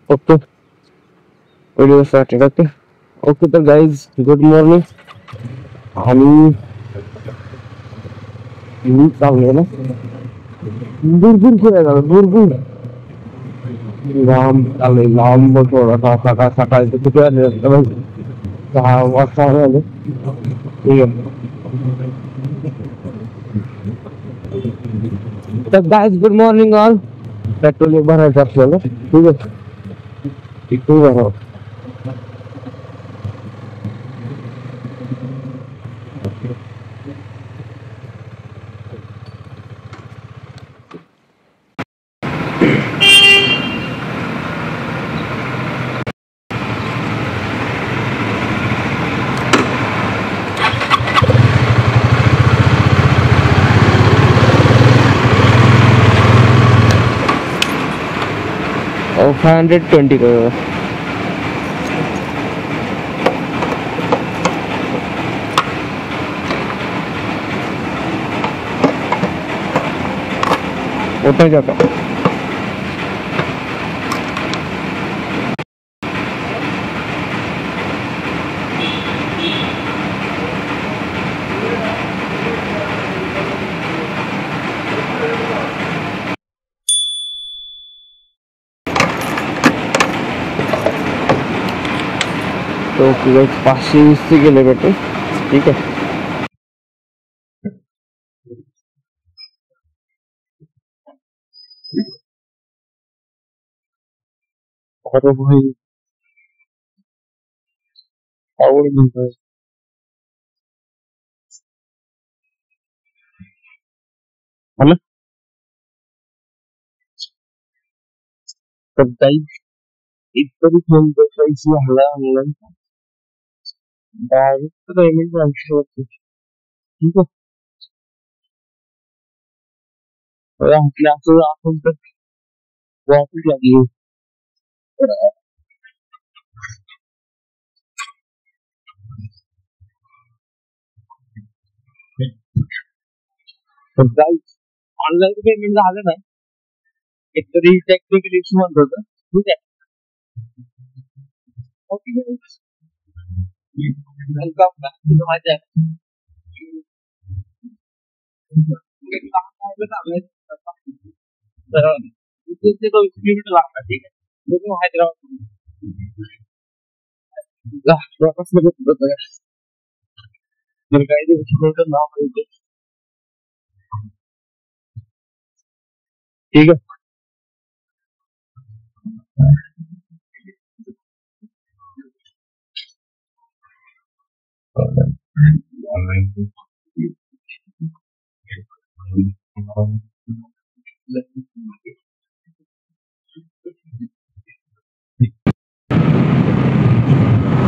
Okay video start करते. Okay तर guys good morning. आणि मी चाललोय ना दूर फिरायला दूर लांब चाललोय लांब थोडासा सकाळ सकाळी कुठे आले 6 वाजता आले. ठीक आहे तर guys good morning all. Petrol भरायचं आपल्याला. ठीक आहे ठीक आहे. और 520 करो. उतर जाता तो 520 किलोमीटर. ठीक है अरे भाई आवड म्हणतोय मला तर काही इतकं फोन पैसे हल्ला ऑनलाईन डायरेक्ट पेमेंट ट्रान्सफर होते. ठीक आहे आपल्या असं आपण तर वापस लागली तर काही ऑनलाईन पेमेंट झालं ना एकतरी टेक्निकल इश्यू म्हणत होतं. ठीक आहे okay welcome back to my channel. तर इथे ते 200 किलोमीटर लागतात. ठीक आहे बघू हैदराबाद तर काही दिवस नाव माहिती. ठीक आहे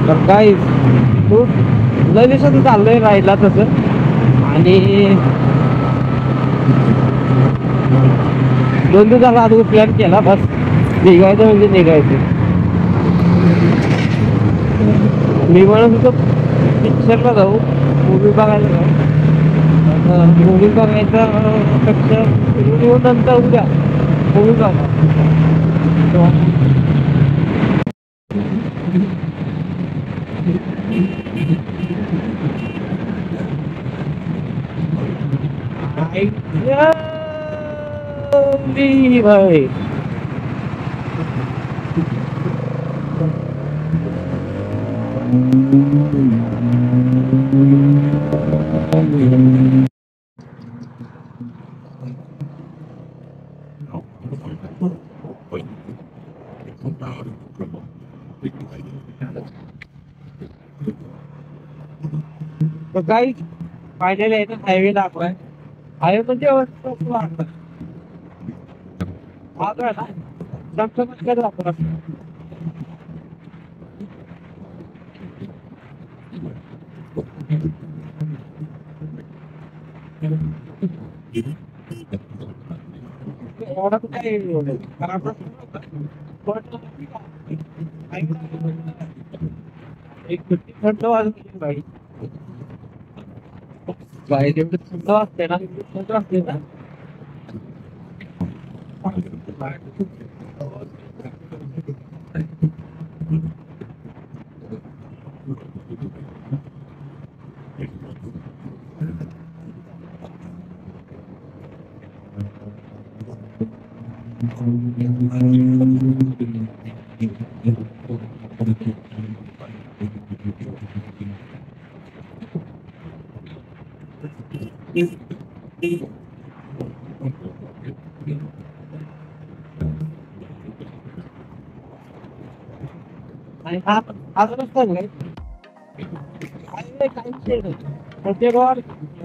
तर काय खूप लय दिवसात चाललंय राहिला तसं. आणि 2 दिवसाला अगोदर प्लॅन केला बस निघायचं म्हणजे निघायचं. मी म्हणत होतो पिक्चरला जाऊ मूवी बघायला जाऊ. मूवी बघायचा पेक्षा नंतर उद्या मूवी बघा. भाई तो काही फायनली आहे हायवे दाखवाय. हायवे म्हणजे दाखवा एवढा काय एक थंड वाजत बाई बाहेर एवढं थंड वाजते ना थंड वाजते ना.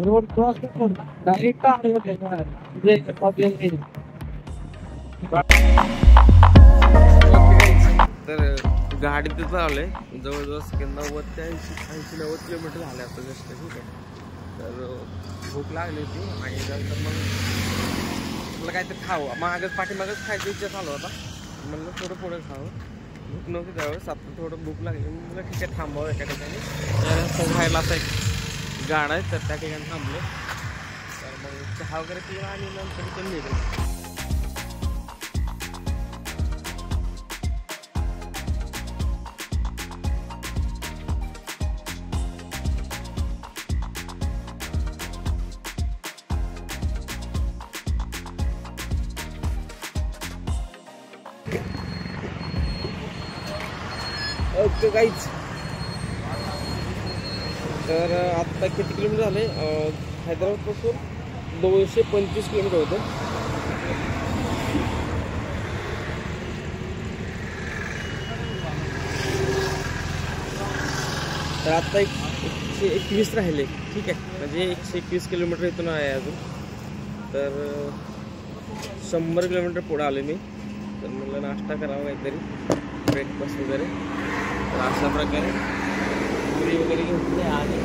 रोड क्रॉस डायरेक्ट तर गाडी तर चालवलंय जवळजवळ 90 ते 80-90 किलोमीटर झाले आता जस्ट. ठीक आहे. तर भूक लागली होती आणि नंतर मग मला काहीतरी खावं मागच पाठीमागच खायची इच्छा चालू होता. म्हणलं थोडं पुढे खावं. भूक नव्हती त्यावेळेस. आता थोडं भूक लागली मला ठीक आहे थांबावं एका ठिकाणी. राहायला आता एक गाड आहे तर त्या ठिकाणी थांबलो. तर मग चहा वगैरे पिला आणि नंतर ते निघालो. Okay guys. तर आत्ता किती किलोमीटर झाले हैदराबादपासून 225 किलोमीटर होतं. तर आत्ता 121 राहिले. ठीक आहे. म्हणजे 121 किलोमीटर इथून आहे अजून. तर 100 किलोमीटर पुढे आलो मी. तर मला नाश्ता करावा काहीतरी ब्रेकफास्ट वगैरे. तर अशा प्रकारे पुरी वगैरे घेतली आणि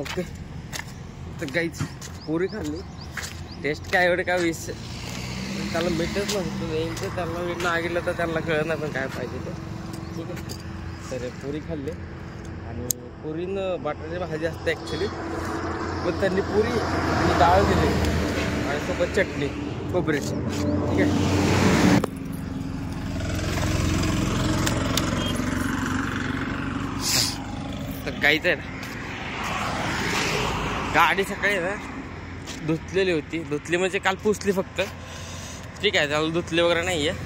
ओके. तर काहीच पुरी खाल्ली. टेस्ट काय एवढे काय विष त्याला भेटत नव्हतं नेमकं. त्याला वेट मागितलं तर त्याला कळत नाही पण काय पाहिजे ते. ठीक आहे. तर पुरी खाल्ली आणि पुरीनं बटाट्याची भाजी असते ॲक्च्युली. पण त्यांनी पुरी आणि डाळ दिली आणि सोबत चटणी खोबऱ्याची. ठीक आहे. तर काहीच आहे ना गाडी सकाळी ना धुतलेली होती. धुतली म्हणजे काल पुसली फक्त. ठीक आहे. त्याला धुतली वगैरे नाही आहे.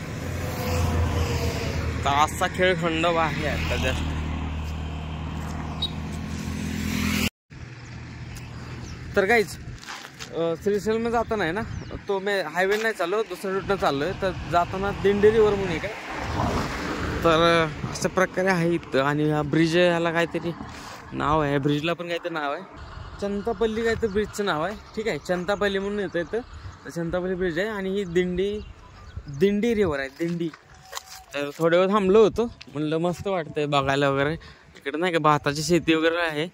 तर असा खेळ खंड आहे आता जास्त. तर काहीच श्रीशैलमध्ये जाताना आहे ना तो मी हायवे नाही चाललो दुसऱ्या रूटनं चाललो आहे. तर जाताना दिंडेरीवर म्हणून एक आहे. तर अशा प्रकारे आहे इथं. आणि हा ब्रिज आहे ह्याला काहीतरी नाव आहे. ब्रिजला पण काहीतरी नाव आहे. चंतापल्ली काहीतरी ब्रिजचं नाव आहे. ठीक आहे. चंतापल्ली म्हणून येतं इथं. तर चंतापल्ली ब्रिज आहे आणि ही दिंडी रिव्हर आहे. दिंडी. तर थोड्या वेळ थांबलो होतो. म्हणलं मस्त वाटतंय बघायला वगैरे. इकडे नाही का भाताची शेती वगैरे आहे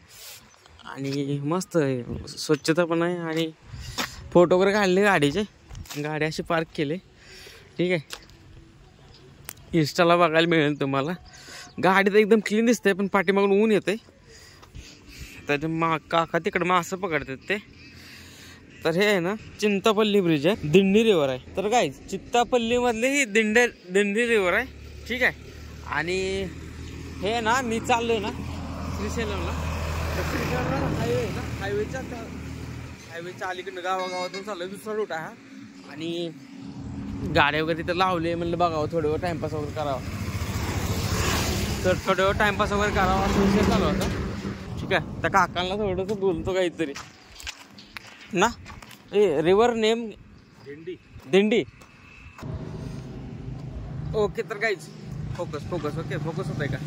आणि मस्त आहे. स्वच्छता पण आहे आणि फोटो वगैरे काढले गाडीचे. गाडी अशी पार्क केली. ठीक आहे. इंस्टाला बघायला मिळेल तुम्हाला. गाडी तर एकदम क्लीन दिसते पण पाठीमागून ऊन येते. त्याच्या काका तिकडं मासं पकडतात ते. तर हे आहे ना चिंतापल्ली ब्रिज आहे. दिंडी रिव्हर आहे. तर काय चित्तापल्लीमधले ही दिंडी रिव्हर आहे. ठीक आहे. आणि हे ना मी चाललोय ना श्रीशैलमला. तर श्रीशैलमला हायवे आहे ना हायवेच्या अलीकडनं गावागावातून चाललोय. दुसरा रूट आहे. आणि गाड्या वगैरे तिथं लावले. म्हणलं बघावं थोडं वेळ टाइमपास वगैरे करावा. तर थोडं वेळ टाइमपास वगैरे करावा असा विषय चालू होता. ठीक आहे. त्या काकांना थोडंसं बोलतो काहीतरी ना. रिव्हर नेम दिंडी. ओके. तर काहीच फोकस ओके फोकस होत आहे का.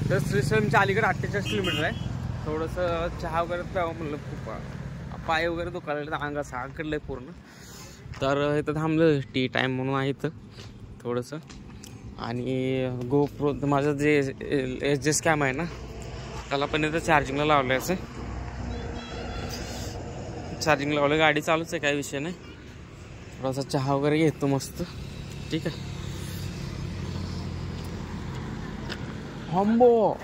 तर श्रीशैलमच्या अलीकडे 48 किलोमीटर आहे. थोडंसं चहा वगैरे प्यावं म्हणलं. खूप पाय वगैरे दुखायला अंगा साकडलं आहे पूर्ण. तर इथं थांबलं टी टाईम म्हणून आहे इथं थोडंसं. आणि गोप्रो माझं जे एस कॅम आहे ना त्याला पण इथं चार्जिंगला लावलं आहे. असं चार्जिंग लावलं. गाडी चालूच आहे काही विषय नाही. थोडासा चहा वगैरे घेतो मस्त. ठीक आहे. हंबो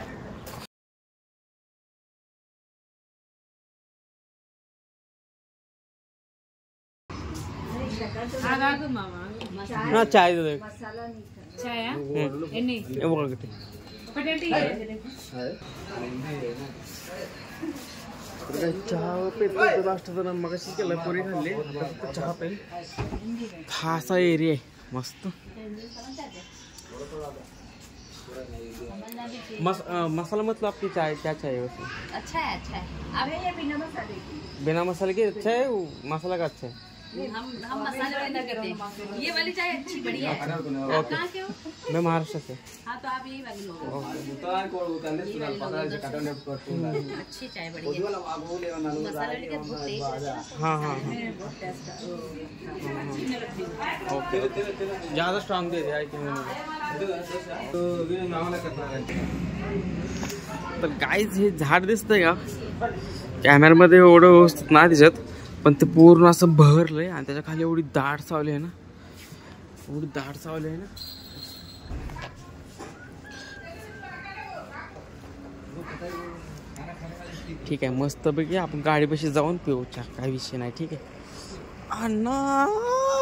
चाय दे. चहा पेतो नाश्ता मगाशी केला, पुरी खाल्ली, चहा पेल. हा असा एरिया आहे मस्त. मसाला मतलब आपकी चाय क्या चाय है वैसे? अच्छा है, अच्छा है. अब ये बिना मसाले की. बिना मसाले की अच्छा है, मसाला का अच्छा है. हम मसाले वाले ना करते. ये वाली चाय अच्छी बढ़िया है. आप कहाँ के हो? मैं महाराष्ट्र से. हाँ तो आप यही वाली लो. अच्छी चाय बढ़िया. मसाला वाली का बहुत तेज है. हाँ हाँ ओके. ज़्यादा स्ट्रॉन्ग दे दिया तर गाईज हे झाड दिसतंय का कॅमेऱ्यामध्ये एवढं व्यवस्थित नाही दिसत, पण ते पूर्ण असं बहरलंय आणि त्याच्या खाली एवढी दाट सावली आहे ना, एवढी दाट सावली आहे ना. ठीक आहे, मस्तपैकी आपण गाडीपाशी जाऊन पिऊ चहा, काही विषय नाही. ठीक आहे अण्णा,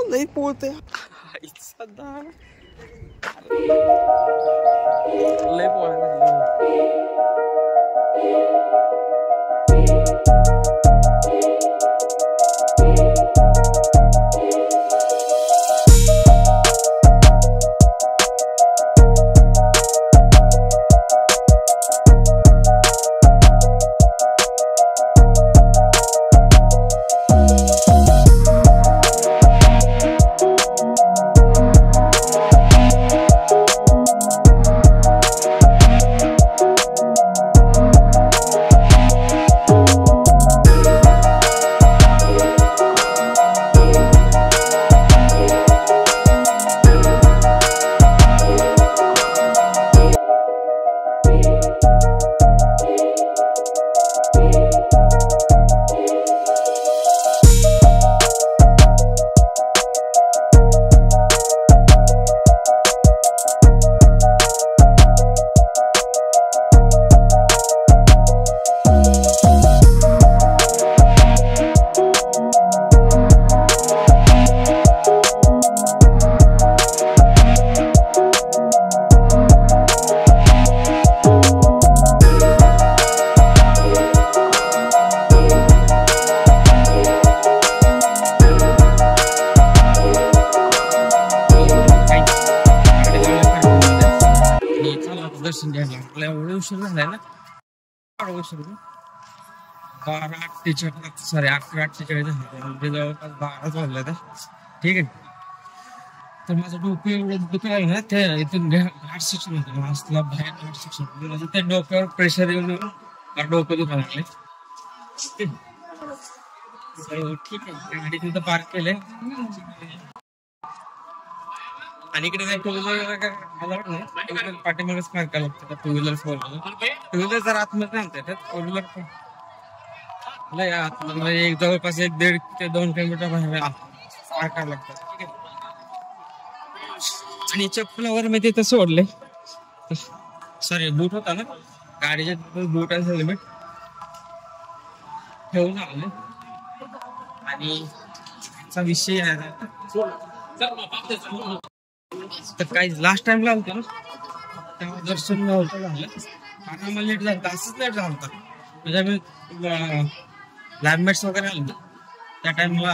लई पोळते लय पोळायला. दर्शन घ्यायला आपल्या एवढं उशीर झालाय ना, 12:48 सॉरी 11:48 म्हणजे जवळपास 12 वाजले तर. ठीक आहे, तर माझं डोकं एवढं दुखलं आहे ना, ते इथून घाट सेक्शन होतं असला बाहेर घाट सेक्शन, त्या डोक्यावर प्रेशर येऊन डोकं दुखायला लागले. ठीक आहे, गाडी तिथं पार्क केले आणि इकडे काय टू व्हीलर पाठीमागच पार्क करायला लागतं. Two wheeler four wheeler, two wheeler जर आतमध्ये आणता येतात, फोर व्हीलर आतमध्ये एक जवळपास 1.5 ते 2 किलोमीटर बाहेर पार्क करायला लागतात. ठीक आहे, आणि चप्पलावर मी तिथं सोडले, सॉरी बूट होता ना गाडीच्या, बूट आणि हेल्मेट ठेवून आले. आणि विषय आहे तर काही लास्ट टाइमला होतं ना, तेव्हा दर्शन नव्हतं झालं, आता मला लेट झालं, असंच लेट झालं होतं. म्हणजे आम्ही लॅबमेट्स वगैरे आलो त्या टाइमला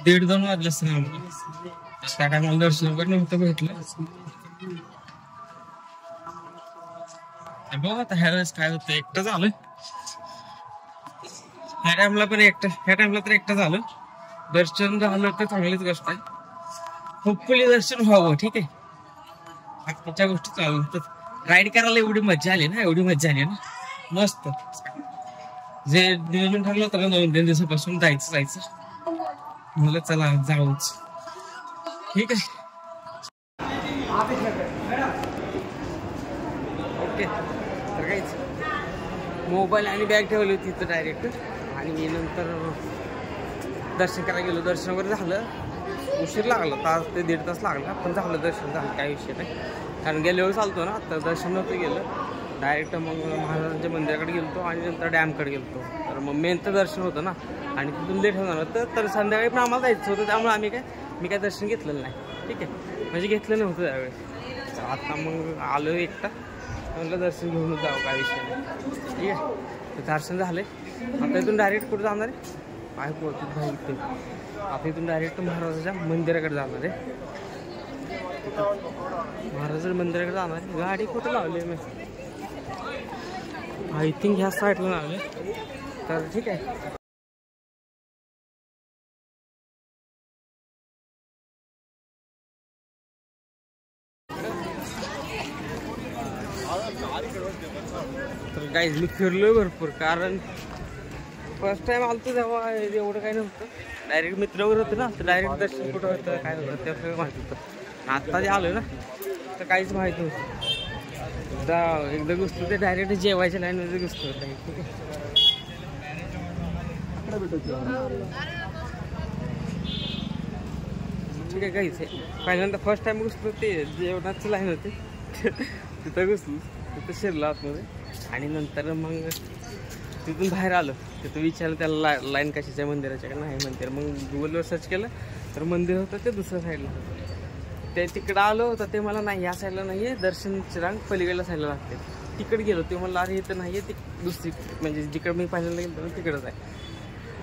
1:30-2 वाजले असतं आम्हाला. त्या टाइमला दर्शन वगैरे नव्हतं भेटलं. बघ आता ह्या वेळेस काय होतं, एकटं झालं ह्या टाइमला पण एकटं, ह्या टाइमला तर एकटं झालं. दर्शन झालं तर चांगलीच गोष्ट आहे, होपफुली दर्शन व्हावं. ठीक आहे, बाकीच्या गोष्टी चालू. राईड करायला एवढी मजा आली ना, एवढी मजा आली ना, मस्त. जे नियोजन ठरलं होतं ना 2-3 दिवसापासून जायचं मला, चला जाऊच. ठीक आहे, ओके. तर काहीच मोबाईल आणि बॅग ठेवली होती तिथं डायरेक्ट, आणि नंतर दर्शन करायला गेलो. दर्शन वगैरे झालं, उशीर लागला, 1 ते 1.5 तास लागला, पण झालं दर्शन, झालं काही विषय नाही. कारण गेल्या वेळेस चालतो ना, तर दर्शन नव्हतं गेलं, डायरेक्ट मग महाराजांच्या मंदिराकडे गेलतो आणि नंतर डॅमकडे गेलतो. तर मग मेन तर दर्शन होतं ना, आणि तिथून लेट होणार होतं, तर संध्याकाळी पण आम्हाला जायचं होतं, त्यामुळे मी काय दर्शन घेतलेलं नाही. ठीक आहे, म्हणजे घेतलं नव्हतं त्यावेळेस. तर आता मग आलो एकटा, म्हटलं दर्शन घेऊनच जावं, काही विषय नाही. ठीक आहे, तर दर्शन झाले. आता इथून डायरेक्ट कुठं जाणार आहे पाय पोहोचत भाई इथे. आता इथून डायरेक्ट महाराजाच्या मंदिराकडे जाणार आहे. महाराजाच्या मंदिराकडे जाणार आहे. गाडी कुठं लावली मी आय थिंक ह्या साईडला लावले. तर ठीक आहे. तर गाईज मी फिरलोय भरपूर, कारण फर्स्ट टाइम आलतो तेव्हा एवढं काही नव्हतं. डायरेक्ट मित्र वगैरे होतं ना, तर डायरेक्ट दर्शन कुठं होतं काय होतं ते सगळं माहिती होतं. आत्ता जे आलो ना तर काहीच माहिती नव्हतं. एकदा घुसतो ते डायरेक्ट जेवायच्या लाईनमध्ये घुसतो होतं. ठीक आहे काहीच आहे. पहिल्यांदा फर्स्ट टाइम घुसतो ते जेवणाची लाईन होती तिथं घुसलो, तिथं शिरलो आतमध्ये. आणि नंतर मग तिथून बाहेर आलो. तिथं विचारलं त्याला लाईन कशाच्या मंदिराच्या का नाही मंदिर. मग गुगलवर सर्च केलं तर मंदिर होतं ते दुसऱ्या साईडला. ते तिकडं आलो तर ते मला नाही या साईडला नाही आहे, दर्शनची रांग पलीकडल्या साईडला लागते. तिकडे गेलो ते मला अरे इथं नाही आहे, ती दुसरी म्हणजे जिकडं मी पहिल्यांदा गेलो तिकडंच आहे.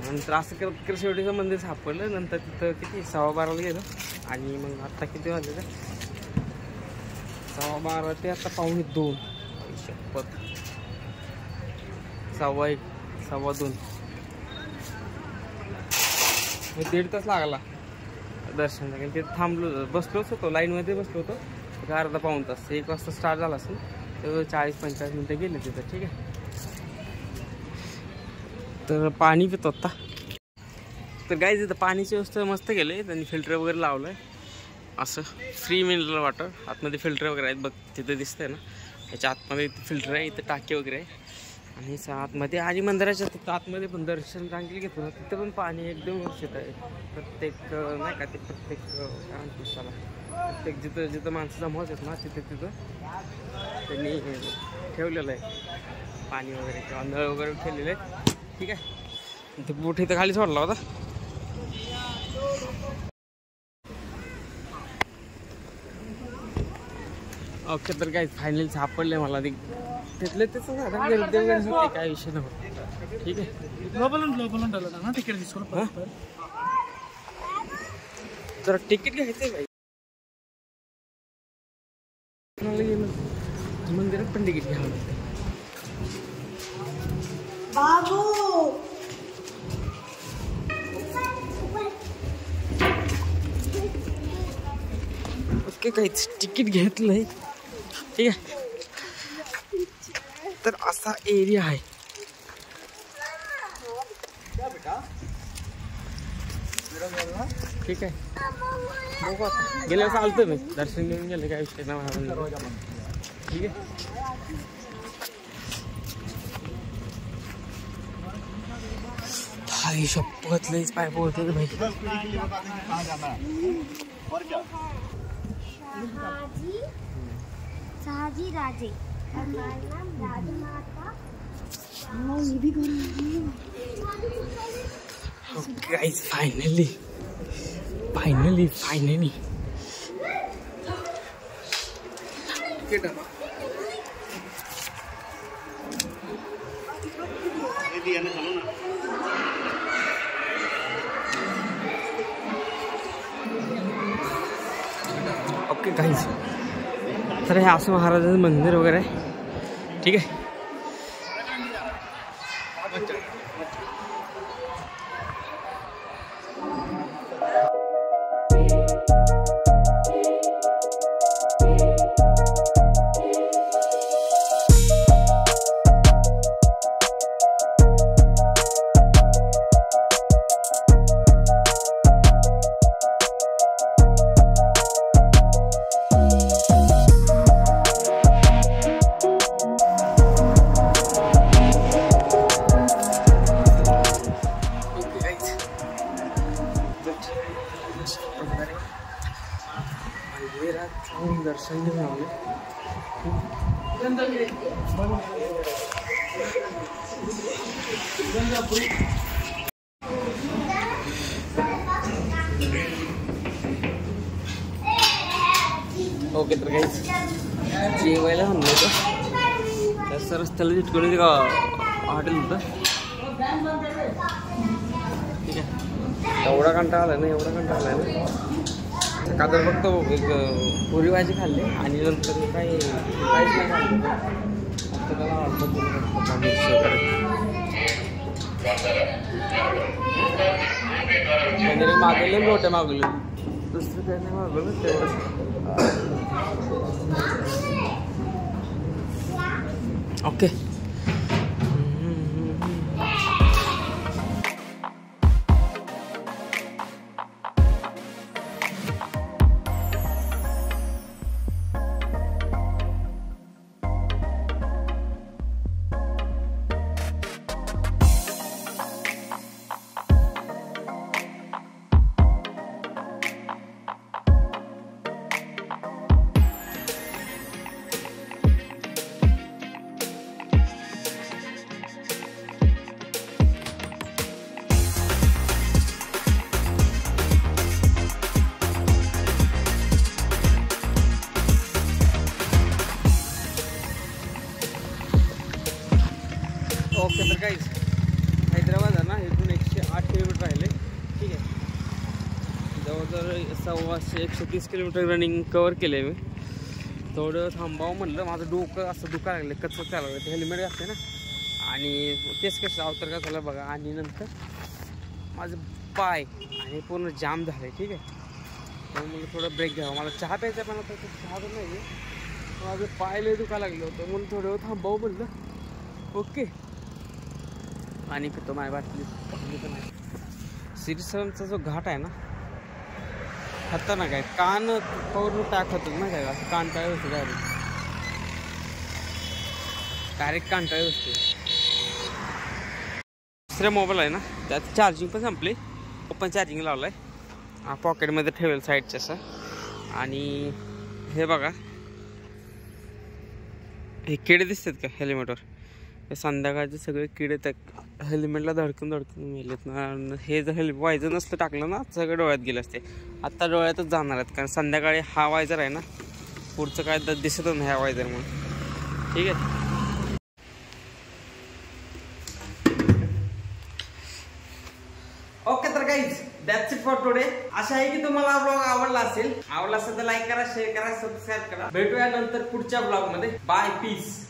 नंतर असं करत करत शेवटीचं मंदिर सापडलं. नंतर तिथं किती 12:15 गेलो. आणि मग आत्ता किती वाजले तर 12:15 ते आता 1:15. शपथ 1:15 1:15 1.5 तास लागला दर्शन लागेल. ते थांबलो बसलोच होतो लाईनमध्ये बसलो होतो. अर्धा पाऊण तास 1 वाजता स्टार्ट झाला असेल तर 40-45 मिनटं गेले तिथं. ठीक आहे. तर पाणी पितो आता. तर गाईज इथं पाण्याची व्यवस्था मस्त केली. त्यांनी फिल्टर वगैरे लावलं आहे असं फ्री मिनरल वॉटर. आतमध्ये फिल्टर वगैरे आहेत बघ तिथं दिसतंय ना. त्याच्या आतमध्ये फिल्टर आहे, इथं टाकी वगैरे आहे. आणि आतमध्ये आणि मंदिराच्या तिथं आतमध्ये पण दर्शन रांगली घेतो ना तिथं पण पाणी एकदम व्यवस्थित आहे. प्रत्येक नाही का ते प्रत्येक काय म्हणतो त्याला प्रत्येक जिथं जिथं माणसं जमा होतात ना तिथं त्यांनी ठेवलेलं आहे पाणी वगैरे किंवा नळ वगैरे ठेवलेले आहेत. ठीक आहे. ते बोट इथं खाली सोडला होता. ओके. तर काय फायनली सापडले मला ते तिथले त्याचं झालं गर्दी वगैरे होते काय विषय नव्हता. ठीक आहे. ना तिकीट दिसतो जरा तिकीट घ्यायचंय बाई. गेलं मंदिरात पण तिकीट घ्यावं लागतं. ओके. काहीच तिकीट घेतलंय. ठीक आहे. तर असा एरिया आहे. ठीक आहे. बघू आता गेल्या वेळेस आलतो मी दर्शन घेऊन गेले काय विषय नाही. ठीक आहे. भाई शपथ लईच पाय पोहते भाई. शहाजी राजे हमारा नाम Rajmata. Guys finally okay guys. तर हे असं महाराजांचं मंदिर वगैरे आहे. ठीक आहे. दर्शन घेऊन आले. ओके. तर काही जेवायला थांबलो होतं. त्याच रस्त्याला चिटकवलं ते का हॉटेल होतं. ठीक आहे. एवढा कंटाळा आला ना, एवढा कंटाळा आला ना. का तर फक्त एक पुरी भाजी खाल्ली आणि नंतर काही काहीच नाही खाल्लं. आता त्याला त्याने मागवले मोठे मागवले, दुसरं काही नाही मागवलं तेवढं. ओके. ओके. तर काहीच हैदराबाद आहे ना, इथून 108 किलोमीटर राहिले. ठीक आहे. जवळजवळ 130 किलोमीटर रनिंग कवर केलं आहे मी. थोडं थांबावं म्हणलं, माझं डोकं असं दुखायला लागलं, कच्चं चालवलं. ते हेल्मेट असते ना आणि केस कसं अवतर का झालं बघा. आणि नंतर माझं पाय आणि पूर्ण जाम झालं. ठीक आहे. त्यामुळे मला थोडं ब्रेक घ्यावं. मला चहा प्यायचा पण होता, चहा पण नाही. माझं पाय लय दुखायला लागलं होतं म्हणून थोडं वेळ थांबावं म्हणलं. ओके. आणि पितो माझ्या बाटली पण आहे. श्रीशैलमचा जो घाट आहे ना, खतरनाक आहे. कान पूर्ण टाक होतं ना, काय असं कानटाळे होते डायरेक्ट कानटाळे होते. दुसरा मोबाईल आहे ना, त्यात चार्जिंग पण संपली. ओपन चार्जिंग लावलं आहे, पॉकेटमध्ये ठेवेल साईडच्या असं. आणि हे बघा, हे किडे दिसतात का हेल्मेटवर, हे संध्याकाळचे सगळे किडे त्या हेल्मेटला धडकून मेलेत ना. हे जर हेल्मेट वायझर नसतं टाकलं ना, सगळे डोळ्यात गेले असते. आत्ता डोळ्यातच जाणार आहेत, कारण संध्याकाळी हा वायझर आहे ना, पुढचं काय दिसत नाही ह्या वायझर म्हणून. ठीक आहे. ओके. तर guys that's it for today. आशा आहे की तुम्हाला ब्लॉग आवडला असेल तर लाईक करा, शेअर करा, सबस्क्राईब करा. भेटूया नंतर पुढच्या ब्लॉग मध्ये. Bye, piece.